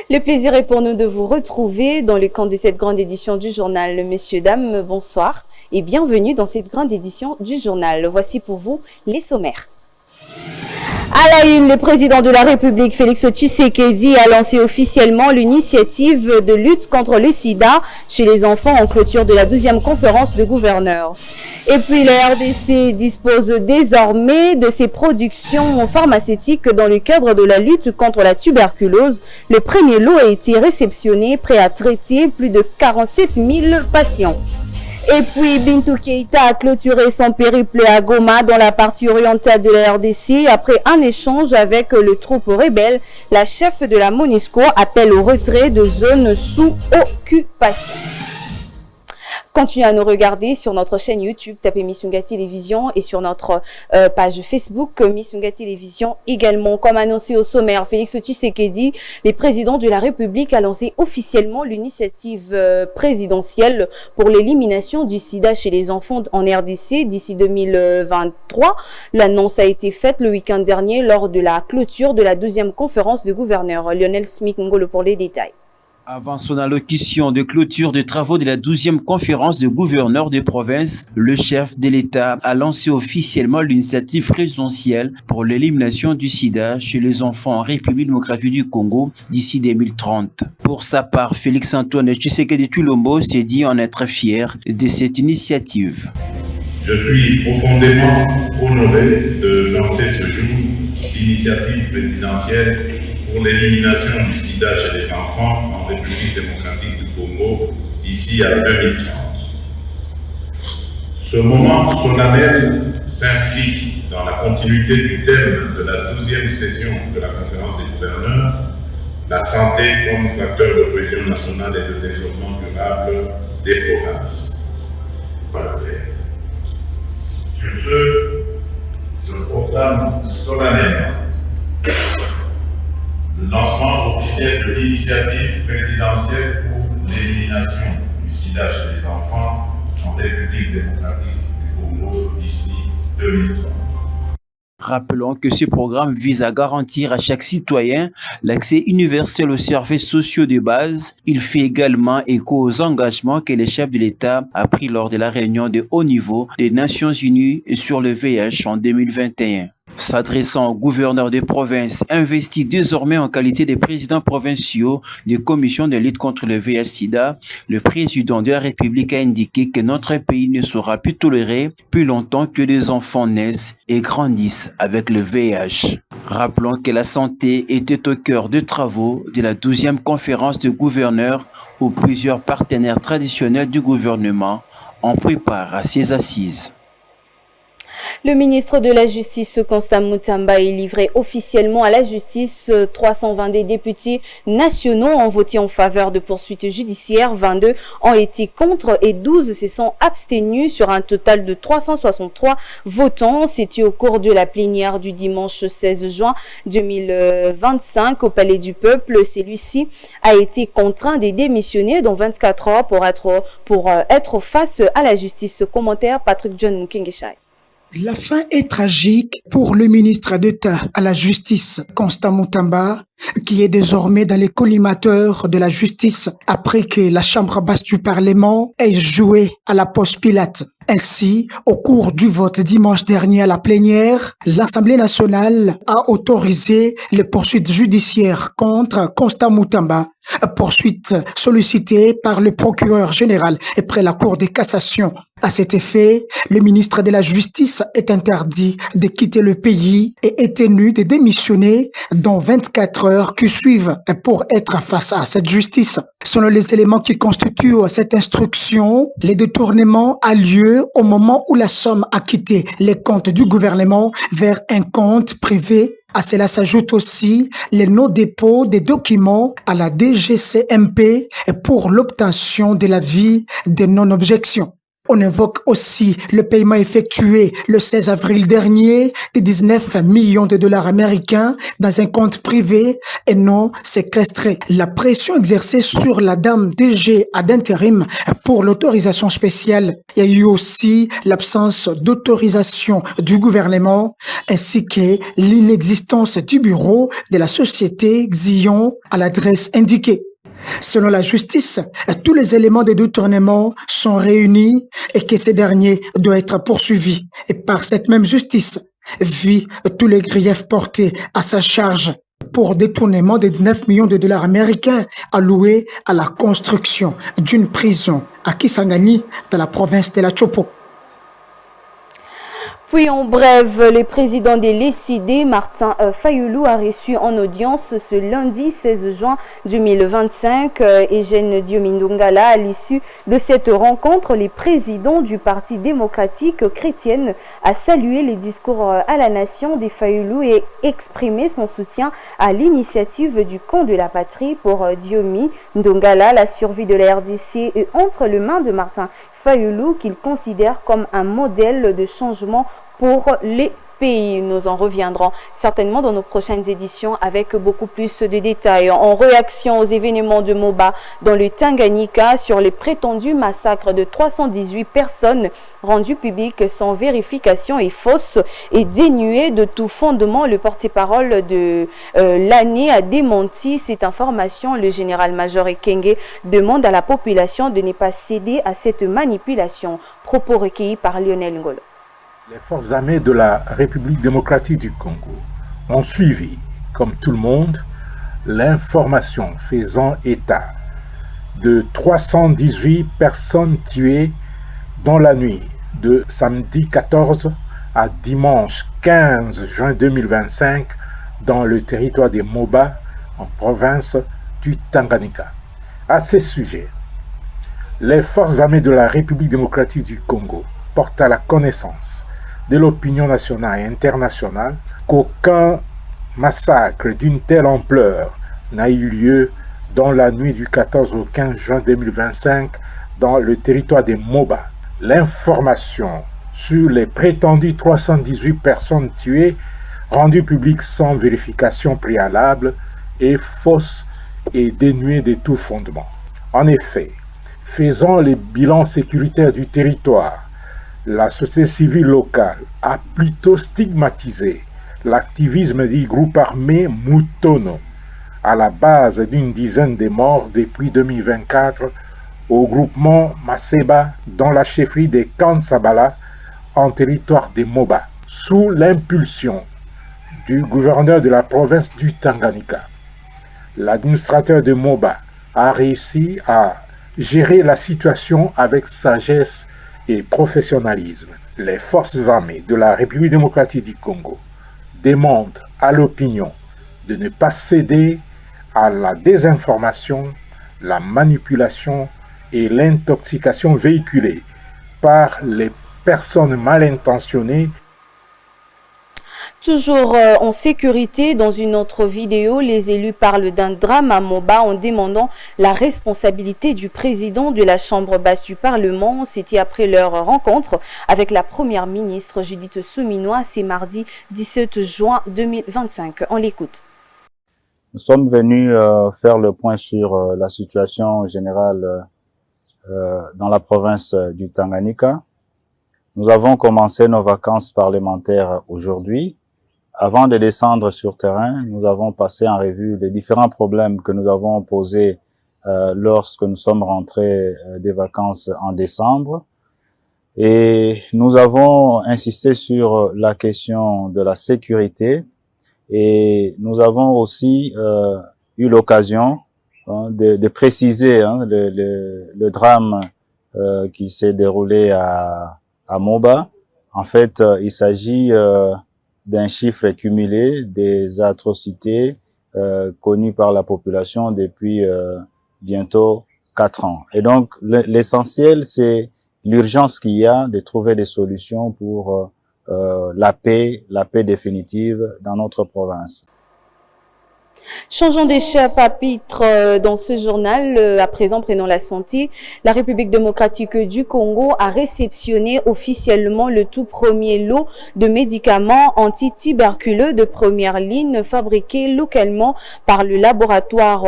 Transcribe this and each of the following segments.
Le plaisir est pour nous de vous retrouver dans le cadre de cette grande édition du journal. Messieurs, dames, bonsoir et bienvenue dans cette grande édition du journal. Voici pour vous les sommaires. À la une, le président de la République, Félix Tshisekedi, a lancé officiellement l'initiative de lutte contre le sida chez les enfants en clôture de la 12e conférence de gouverneurs. Et puis la RDC dispose désormais de ses productions pharmaceutiques dans le cadre de la lutte contre la tuberculose. Le premier lot a été réceptionné, prêt à traiter plus de 47 000 patients. Et puis Bintou Keïta a clôturé son périple à Goma dans la partie orientale de la RDC après un échange avec le troupe rebelle. La chef de la MONUSCO appelle au retrait de zones sous occupation. Continuez à nous regarder sur notre chaîne YouTube, tapez Missunga Télévision et sur notre page Facebook Missunga Télévision également. Comme annoncé au sommaire, Félix Tshisekedi, le président de la République, a lancé officiellement l'initiative présidentielle pour l'élimination du sida chez les enfants en RDC d'ici 2023. L'annonce a été faite le week-end dernier lors de la clôture de la 12e conférence de gouverneurs. Lionel Smith Ngolo pour les détails. Avant son allocution de clôture des travaux de la 12e conférence de gouverneurs des provinces, le chef de l'État a lancé officiellement l'initiative présidentielle pour l'élimination du sida chez les enfants en République démocratique du Congo d'ici 2030. Pour sa part, Félix-Antoine Tshisekedi Tshilombo s'est dit en être fier de cette initiative. Je suis profondément honoré de lancer ce jour l'initiative présidentielle pour l'élimination du sida chez les enfants en République démocratique du Congo d'ici à 2030. Ce moment solennel s'inscrit dans la continuité du thème de la 12e session de la conférence des gouverneurs, la santé comme facteur de cohésion nationale et de développement durable des provinces. Parfait. Sur ce, je proclame solennellement le lancement officiel de l'initiative présidentielle pour l'élimination du sida chez les enfants en République démocratique du Congo d'ici 2030. Rappelons que ce programme vise à garantir à chaque citoyen l'accès universel aux services sociaux de base. Il fait également écho aux engagements que le chef de l'État a pris lors de la réunion de haut niveau des Nations Unies sur le VIH en 2021. S'adressant aux gouverneurs des provinces investis désormais en qualité de présidents provinciaux des commissions de lutte contre le VIH-Sida, le président de la République a indiqué que notre pays ne sera plus toléré plus longtemps que des enfants naissent et grandissent avec le VIH. Rappelons que la santé était au cœur des travaux de la 12e conférence de gouverneurs où plusieurs partenaires traditionnels du gouvernement en préparent à ses assises. Le ministre de la Justice, Constant Mutamba, est livré officiellement à la justice. 320 des députés nationaux ont voté en faveur de poursuites judiciaires, 22 ont été contre et 12 se sont abstenus sur un total de 363 votants. C'était au cours de la plénière du dimanche 16 juin 2025 au Palais du Peuple. Celui-ci a été contraint de démissionner dans 24 heures pour être face à la justice. Commentaire Patrick John Mukengeshai. La fin est tragique pour le ministre d'État à la justice, Constant Mutamba, qui est désormais dans les collimateurs de la justice après que la Chambre basse du Parlement ait joué à la poste Pilate. Ainsi, au cours du vote dimanche dernier à la plénière, l'Assemblée nationale a autorisé les poursuites judiciaires contre Constant Mutamba, poursuites sollicitées par le procureur général et près la Cour de cassation. À cet effet, le ministre de la Justice est interdit de quitter le pays et est tenu de démissionner dans 24 heures qui suivent pour être face à cette justice. Selon les éléments qui constituent cette instruction, le détournement a lieu au moment où la somme a quitté les comptes du gouvernement vers un compte privé. À cela s'ajoute aussi le non-dépôt des documents à la DGCMP pour l'obtention de l'avis de non-objection. On évoque aussi le paiement effectué le 16 avril dernier de 19 millions de dollars américains dans un compte privé et non séquestré. La pression exercée sur la dame DG ad intérim pour l'autorisation spéciale. Il y a eu aussi l'absence d'autorisation du gouvernement ainsi que l'inexistence du bureau de la société Xion à l'adresse indiquée. Selon la justice, tous les éléments de détournement sont réunis et que ces derniers doivent être poursuivis. Et par cette même justice, vu tous les griefs portés à sa charge pour détournement de 19 millions de dollars américains alloués à la construction d'une prison à Kisangani dans la province de la Chopo. Puis en bref, le président des LCD, Martin Fayoulou, a reçu en audience ce lundi 16 juin 2025 Eugène Diomindongala. À l'issue de cette rencontre, le président du Parti démocratique chrétien a salué les discours à la nation de Fayoulou et exprimé son soutien à l'initiative du camp de la patrie pour Diomi Ndongala. La survie de la RDC est entre les mains de Martin Fayoulou, qu'il considère comme un modèle de changement pour les pays. Nous en reviendrons certainement dans nos prochaines éditions avec beaucoup plus de détails. En réaction aux événements de Moba dans le Tanganyika sur les prétendus massacres de 318 personnes rendus publics sans vérification et fausses et dénuées de tout fondement, le porte-parole de l'année a démenti cette information. Le général-major Ekenge demande à la population de ne pas céder à cette manipulation. Propos recueillis par Lionel Ngolo. Les forces armées de la République démocratique du Congo ont suivi, comme tout le monde, l'information faisant état de 318 personnes tuées dans la nuit de samedi 14 à dimanche 15 juin 2025 dans le territoire des Moba, en province du Tanganyika. À ce sujet, les forces armées de la République démocratique du Congo portent à la connaissance de l'opinion nationale et internationale qu'aucun massacre d'une telle ampleur n'a eu lieu dans la nuit du 14 au 15 juin 2025 dans le territoire des Moba. L'information sur les prétendues 318 personnes tuées, rendues publiques sans vérification préalable, est fausse et dénuée de tout fondement. En effet, faisant les bilans sécuritaires du territoire, la société civile locale a plutôt stigmatisé l'activisme du groupe armé Mutono, à la base d'une dizaine de morts depuis 2024 au groupement Maseba dans la chefferie de Kansabala en territoire des Moba, sous l'impulsion du gouverneur de la province du Tanganyika. L'administrateur de Moba a réussi à gérer la situation avec sagesse et professionnalisme. Les forces armées de la République démocratique du Congo demandent à l'opinion de ne pas céder à la désinformation, la manipulation et l'intoxication véhiculées par les personnes mal intentionnées. Toujours en sécurité, dans une autre vidéo, les élus parlent d'un drame à Moba en demandant la responsabilité du président de la Chambre basse du Parlement. C'était après leur rencontre avec la première ministre Judith Souminois, c'est mardi 17 juin 2025. On l'écoute. Nous sommes venus faire le point sur la situation générale dans la province du Tanganyika. Nous avons commencé nos vacances parlementaires aujourd'hui. Avant de descendre sur terrain, nous avons passé en revue les différents problèmes que nous avons posés lorsque nous sommes rentrés des vacances en décembre. Et nous avons insisté sur la question de la sécurité et nous avons aussi eu l'occasion de préciser le drame qui s'est déroulé à Moba. En fait, il s'agit d'un chiffre cumulé des atrocités connues par la population depuis bientôt 4 ans. Et donc, l'essentiel, c'est l'urgence qu'il y a de trouver des solutions pour la paix définitive dans notre province. Changeons de chapitre dans ce journal. À présent, prenons la santé. La République démocratique du Congo a réceptionné officiellement le tout premier lot de médicaments antituberculeux de première ligne fabriqués localement par le laboratoire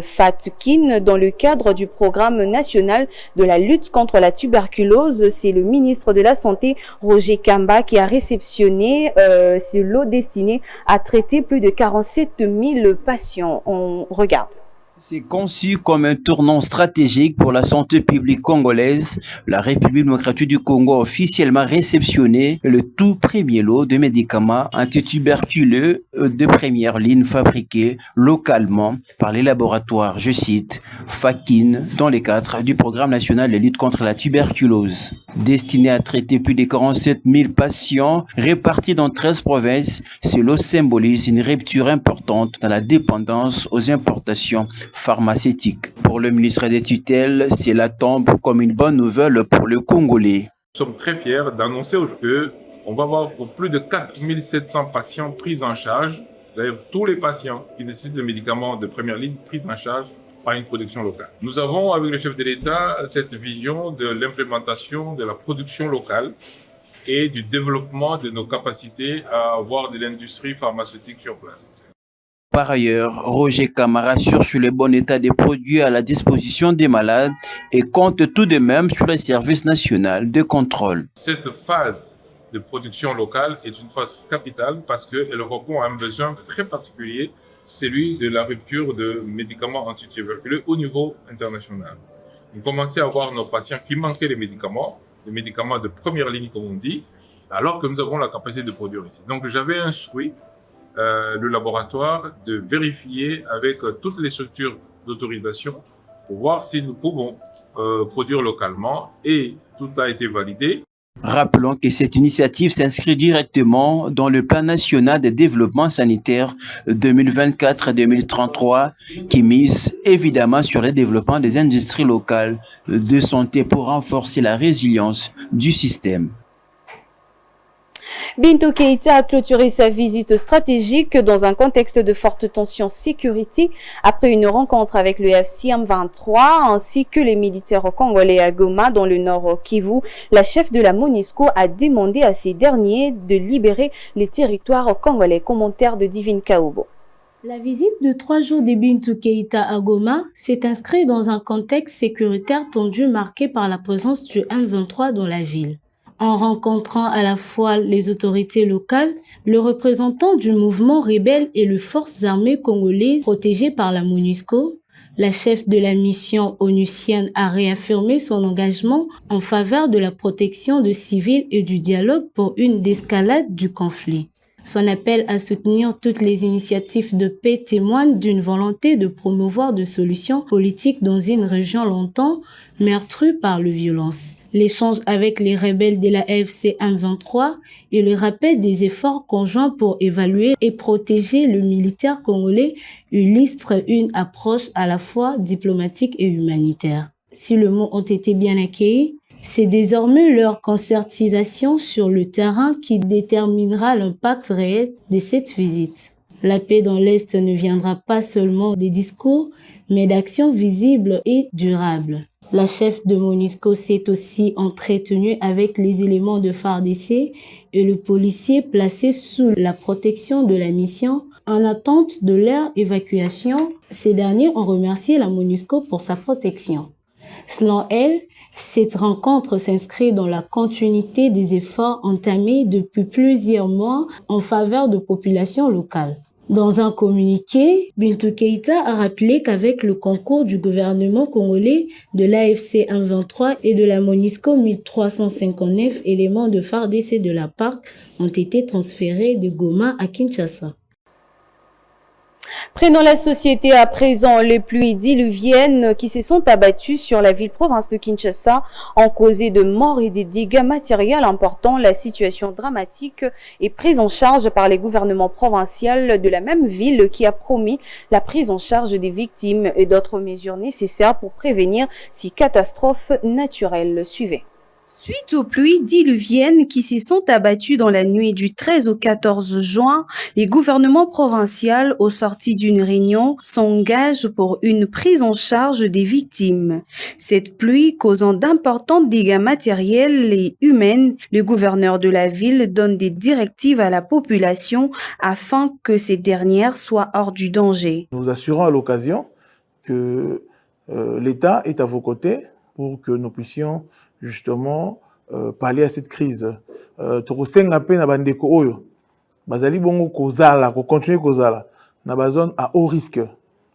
FATKIN dans le cadre du programme national de la lutte contre la tuberculose. C'est le ministre de la Santé, Roger Kamba, qui a réceptionné ce lot destiné à traiter plus de 47 000 patients. On regarde. C'est conçu comme un tournant stratégique pour la santé publique congolaise. La République démocratique du Congo a officiellement réceptionné le tout premier lot de médicaments antituberculeux de première ligne fabriqués localement par les laboratoires, je cite, FATKIN, dans le cadre du programme national de lutte contre la tuberculose. Destiné à traiter plus de 47 000 patients répartis dans 13 provinces, ce lot symbolise une rupture importante dans la dépendance aux importations pharmaceutique. Pour le ministre des Tutelles, cela tombe comme une bonne nouvelle pour le Congolais. Nous sommes très fiers d'annoncer qu'on va avoir pour plus de 4700 patients pris en charge, d'ailleurs tous les patients qui nécessitent des médicaments de première ligne pris en charge par une production locale. Nous avons avec le chef de l'État cette vision de l'implémentation de la production locale et du développement de nos capacités à avoir de l'industrie pharmaceutique sur place. Par ailleurs, Roger Kamba rassure sur le bon état des produits à la disposition des malades et compte tout de même sur le service national de contrôle. Cette phase de production locale est une phase capitale parce qu'elle répond à un besoin très particulier, celui de la rupture de médicaments antituberculeux au niveau international. On commençait à voir nos patients qui manquaient les médicaments de première ligne comme on dit, alors que nous avons la capacité de produire ici. Donc j'avais instruit le laboratoire de vérifier avec toutes les structures d'autorisation pour voir si nous pouvons produire localement et tout a été validé. Rappelons que cette initiative s'inscrit directement dans le plan national de développement sanitaire 2024-2033 qui mise évidemment sur le développement des industries locales de santé pour renforcer la résilience du système. Bintou Keïta a clôturé sa visite stratégique dans un contexte de forte tension sécurité après une rencontre avec le FC-M23 ainsi que les militaires congolais à Goma dans le nord Kivu. La chef de la MONUSCO a demandé à ces derniers de libérer les territoires congolais. Commentaire de Divine Kaobo. La visite de 3 jours de Bintou Keïta à Goma s'est inscrite dans un contexte sécuritaire tendu marqué par la présence du M23 dans la ville. En rencontrant à la fois les autorités locales, le représentant du mouvement rebelle et les forces armées congolaises protégées par la MONUSCO, la chef de la mission onusienne a réaffirmé son engagement en faveur de la protection de civils et du dialogue pour une désescalade du conflit. Son appel à soutenir toutes les initiatives de paix témoigne d'une volonté de promouvoir des solutions politiques dans une région longtemps meurtrie par la violence. L'échange avec les rebelles de la AFC M23 et le rappel des efforts conjoints pour évaluer et protéger le militaire congolais illustrent une approche à la fois diplomatique et humanitaire. Si les mots ont été bien accueillis, c'est désormais leur concertisation sur le terrain qui déterminera l'impact réel de cette visite. La paix dans l'Est ne viendra pas seulement des discours, mais d'actions visibles et durables. La chef de MONUSCO s'est aussi entretenue avec les éléments de FARDC et le policier placé sous la protection de la mission en attente de leur évacuation. Ces derniers ont remercié la MONUSCO pour sa protection. Selon elle, cette rencontre s'inscrit dans la continuité des efforts entamés depuis plusieurs mois en faveur de populations locales. Dans un communiqué, Bintou Keïta a rappelé qu'avec le concours du gouvernement congolais, de l'AFC M23 et de la MONUSCO, 1359 éléments de FARDC de la PARC ont été transférés de Goma à Kinshasa. Prenons la société à présent. Les pluies diluviennes qui se sont abattues sur la ville-province de Kinshasa ont causé de morts et des dégâts matériels importants. La situation dramatique est prise en charge par les gouvernements provinciaux de la même ville qui a promis la prise en charge des victimes et d'autres mesures nécessaires pour prévenir ces catastrophes naturelles. Suivez. Suite aux pluies diluviennes qui se sont abattues dans la nuit du 13 au 14 juin, les gouvernements provinciaux, au sorti d'une réunion, s'engagent pour une prise en charge des victimes. Cette pluie causant d'importants dégâts matériels et humains, le gouverneur de la ville donne des directives à la population afin que ces dernières soient hors du danger. Nous assurons à l'occasion que l'État est à vos côtés pour que nous puissions justement parler à cette crise. Tokosenga pe na bandeko oyo bazali bongo kozala ko continuer kozala na bazone à haut risque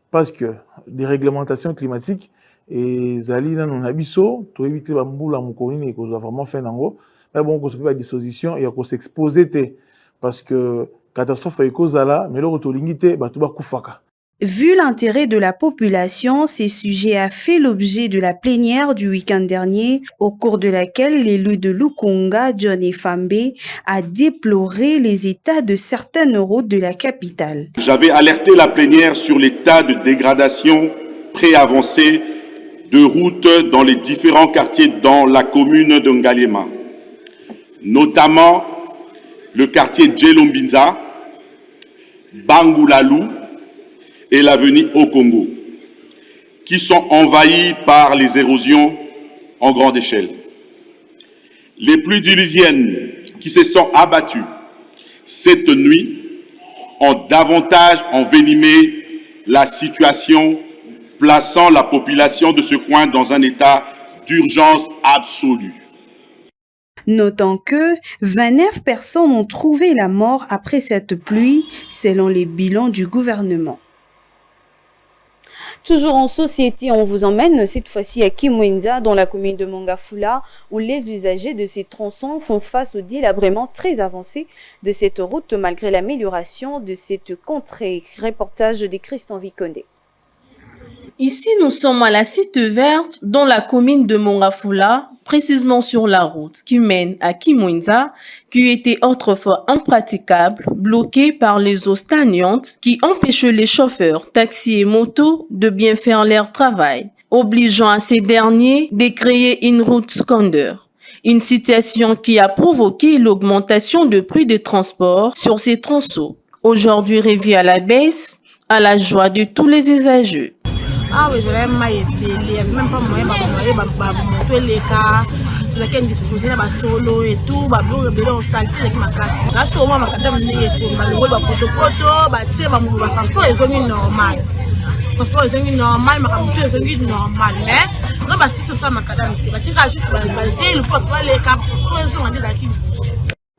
parce que des réglementations climatiques et zali na na biso to éviter ba mbula mokoni ne ko vraiment fait nango mais bon ko se pas disposition et ko s'exposer té parce que catastrophe e kozala mais le rotolingité ba to ba kufaka. Vu l'intérêt de la population, ce sujet a fait l'objet de la plénière du week-end dernier, au cours de laquelle l'élu de Lukunga, John Efambe, a déploré les états de certaines routes de la capitale. J'avais alerté la plénière sur l'état de dégradation pré-avancé de routes dans les différents quartiers dans la commune de Ngalema, notamment le quartier Djelombinza, Bangulalou, et l'avenue au Congo, qui sont envahis par les érosions en grande échelle. Les pluies diluviennes qui se sont abattues cette nuit ont davantage envenimé la situation, plaçant la population de ce coin dans un état d'urgence absolue. Notant que 29 personnes ont trouvé la mort après cette pluie, selon les bilans du gouvernement. Toujours en société, on vous emmène cette fois-ci à Kimwenza, dans la commune de Mongafula, où les usagers de ces tronçons font face au délabrement très avancé de cette route malgré l'amélioration de cette contrée. Reportage de Christian Vicondé. Ici, nous sommes à la Cite Verte, dans la commune de Mongafula, précisément sur la route qui mène à Kimwenza, qui était autrefois impraticable, bloquée par les eaux stagnantes qui empêchaient les chauffeurs, taxis et motos de bien faire leur travail, obligeant à ces derniers de créer une route secondaire. Une situation qui a provoqué l'augmentation de prix de transport sur ces tronçons. Aujourd'hui revu à la baisse, à la joie de tous les usagers. Ah oui, vraiment, il n'y a même pas moyen de les cas, tu as disposer de solo et tout, on saleté avec ma classe. Là, c'est au moins ma cadame, c'est normal. Transport est normal, ma caméra est normal, mais non, si c'est ça ma cadame, tu vas juste baser le pot les cas,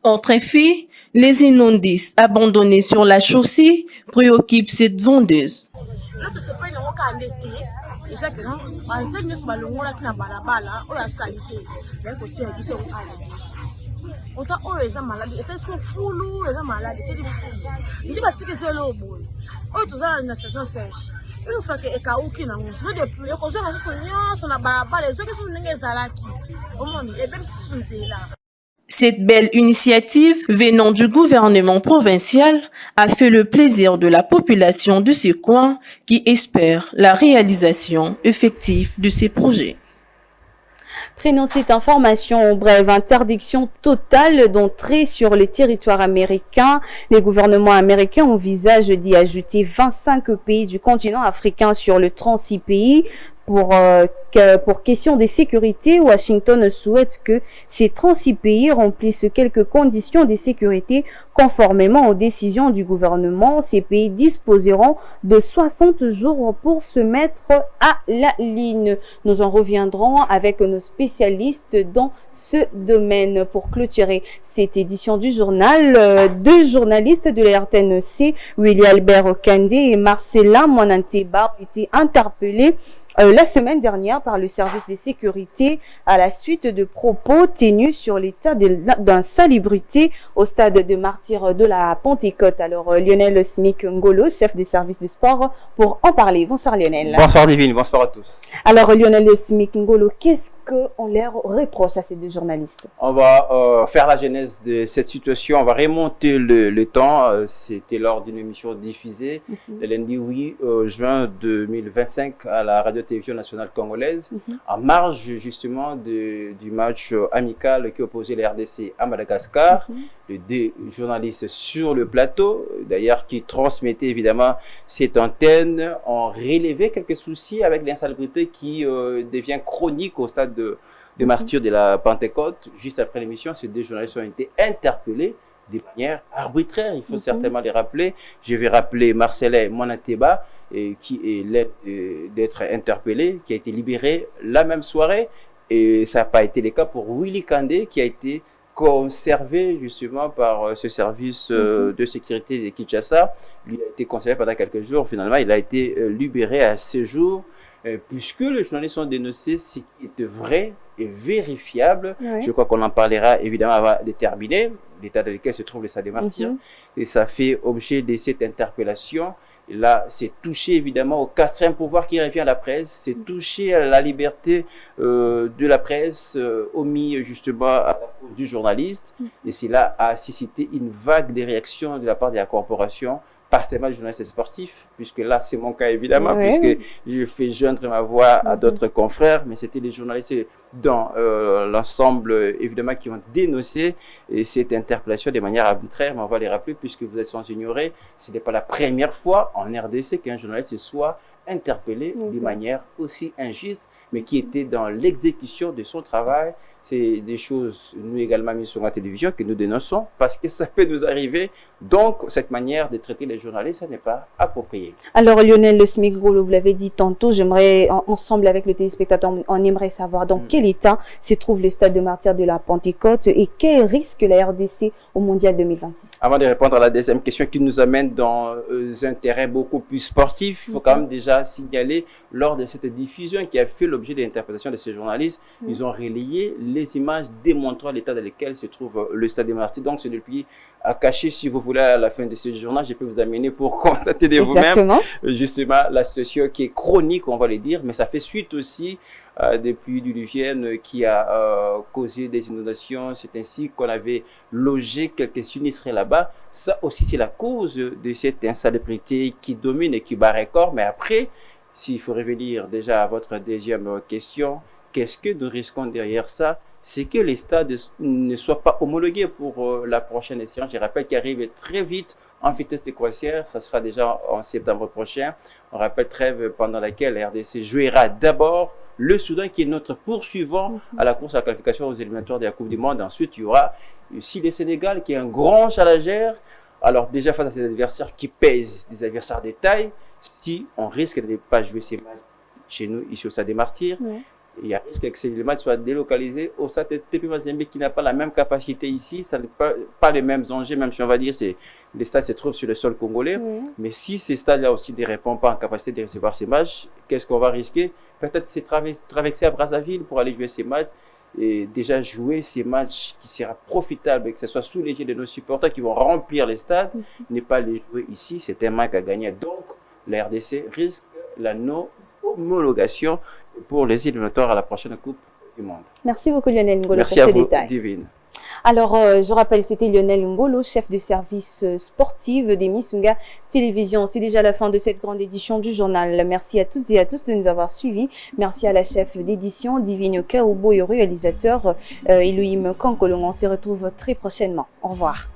Autre effet, les immondices abandonnés sur la chaussée préoccupent cette vendeuse. Cette belle initiative venant du gouvernement provincial a fait le plaisir de la population de ce coin qui espère la réalisation effective de ces projets. Prenons cette information en bref. Interdiction totale d'entrée sur le territoire américain. Les gouvernements américains envisagent d'y ajouter 25 pays du continent africain sur le 36 pays. Pour question de sécurité, Washington souhaite que ces 36 pays remplissent quelques conditions de sécurité conformément aux décisions du gouvernement. Ces pays disposeront de 60 jours pour se mettre à la ligne. Nous en reviendrons avec nos spécialistes dans ce domaine. Pour clôturer cette édition du journal, deux journalistes de la RTNC, William Albert Okande et Marcella Monanteba, ont été interpellés la semaine dernière par le service de sécurité à la suite de propos tenus sur l'état d'insalubrité au stade de martyrs de la Pentecôte. Alors Lionel Smith Ngolo, chef des services de sport, pour en parler. Bonsoir Lionel. Bonsoir Divine, bonsoir à tous. Alors Lionel Smith Ngolo, qu'est-ce qu'on leur reproche à ces deux journalistes? On va faire la genèse de cette situation. On va remonter le temps. C'était lors d'une émission diffusée le lundi 8 juin 2025 à la radio-télévision nationale congolaise, en marge justement du match amical qui opposait la RDC à Madagascar. Les deux journalistes sur le plateau, d'ailleurs, qui transmettaient évidemment cette antenne, ont relevé quelques soucis avec l'insalubrité qui devient chronique au stade de martyrs de la Pentecôte. Juste après l'émission, ces deux journalistes ont été interpellés de manière arbitraire, il faut certainement les rappeler. Je vais rappeler Marcelin Monateba, qui est l'aide d'être interpellé, qui a été libéré la même soirée. Et ça n'a pas été le cas pour Willy Kandé, qui a été conservé justement par ce service de sécurité de Kinshasa. Lui a été conservé pendant quelques jours. Finalement, il a été libéré à ce jour, puisque les journalistes ont dénoncé ce qui était vrai et vérifiable. Je crois qu'on en parlera évidemment avant de terminer, l'état dans lequel se trouve le stade des martyrs. Et ça fait objet de cette interpellation. Et là, c'est touché évidemment au quatrième pouvoir qui revient à la presse, c'est touché à la liberté de la presse, omis justement à la cause du journaliste. Et cela a suscité une vague de réactions de la part de la corporation, pas seulement les journalistes sportifs, puisque là c'est mon cas évidemment, puisque je fais joindre ma voix à d'autres confrères, mais c'était les journalistes dans l'ensemble évidemment qui ont dénoncé cette interpellation de manière arbitraire. Mais on va les rappeler, puisque vous êtes sans ignorer, ce n'est pas la première fois en RDC qu'un journaliste soit interpellé de manière aussi injuste, mais qui était dans l'exécution de son travail. C'est des choses, nous également, mis sur la télévision, que nous dénonçons parce que ça peut nous arriver. Donc, cette manière de traiter les journalistes, ça n'est pas approprié. Alors, Lionel Smigolo, vous l'avez dit tantôt, j'aimerais, ensemble avec le téléspectateur, on aimerait savoir dans quel état se trouve le stade de martyrs de la Pentecôte et quel risque la RDC au Mondial 2026. Avant de répondre à la deuxième question qui nous amène dans un terrain beaucoup plus sportif, il faut quand même déjà signaler, lors de cette diffusion qui a fait l'objet de l'interprétation de ces journalistes, ils ont relayé les images démontrant l'état dans lequel se trouve le stade des martyrs. Donc, c'est depuis à cacher, si vous voulez, à la fin de ce journal, je peux vous amener pour constater de vous-même justement la situation qui est chronique, on va le dire, mais ça fait suite aussi des pluies diluviennes qui a causé des inondations. C'est ainsi qu'on avait logé quelques sinistrés là-bas. Ça aussi, c'est la cause de cette insalubrité qui domine et qui bat record. Mais après, s'il faut revenir déjà à votre deuxième question, qu'est-ce que nous risquons derrière ça? C'est que les stades ne soient pas homologués pour la prochaine échéance. Je rappelle qu'il arrive très vite en vitesse de croisière. Ça sera déjà en septembre prochain. On rappelle trêve pendant laquelle la RDC jouera d'abord le Soudan, qui est notre poursuivant à la course à la qualification aux éliminatoires de la Coupe du Monde. Ensuite, il y aura aussi le Sénégal, qui est un grand challenger. Alors déjà face à ces adversaires qui pèsent, des adversaires de taille, si on risque de ne pas jouer ces matchs chez nous, ici au stade des martyrs, il y a risque que ces matchs soient délocalisés au stade de TP Mazembe qui n'a pas la même capacité ici, ça n'a pas les mêmes enjeux, même si on va dire que les stades se trouvent sur le sol congolais. Mais si ces stades-là aussi ne répondent pas en capacité de recevoir ces matchs, qu'est-ce qu'on va risquer? Peut-être c'est traverser à Brazzaville pour aller jouer ces matchs et déjà jouer ces matchs qui sera profitable et que ce soit sous les yeux de nos supporters qui vont remplir les stades, ne pas les jouer ici, c'est un manque à gagner. Donc, la RDC risque la non-homologation pour les éliminatoires à la prochaine Coupe du Monde. Merci beaucoup Lionel Ngolo Merci pour à ces vous, détails. Divine. Alors, je rappelle, c'était Lionel Ngolo, chef de service sportif des Missunga Télévision. C'est déjà la fin de cette grande édition du journal. Merci à toutes et à tous de nous avoir suivis. Merci à la chef d'édition, Divine Kaoubo, et au réalisateur Elohim Kankolong. On se retrouve très prochainement. Au revoir.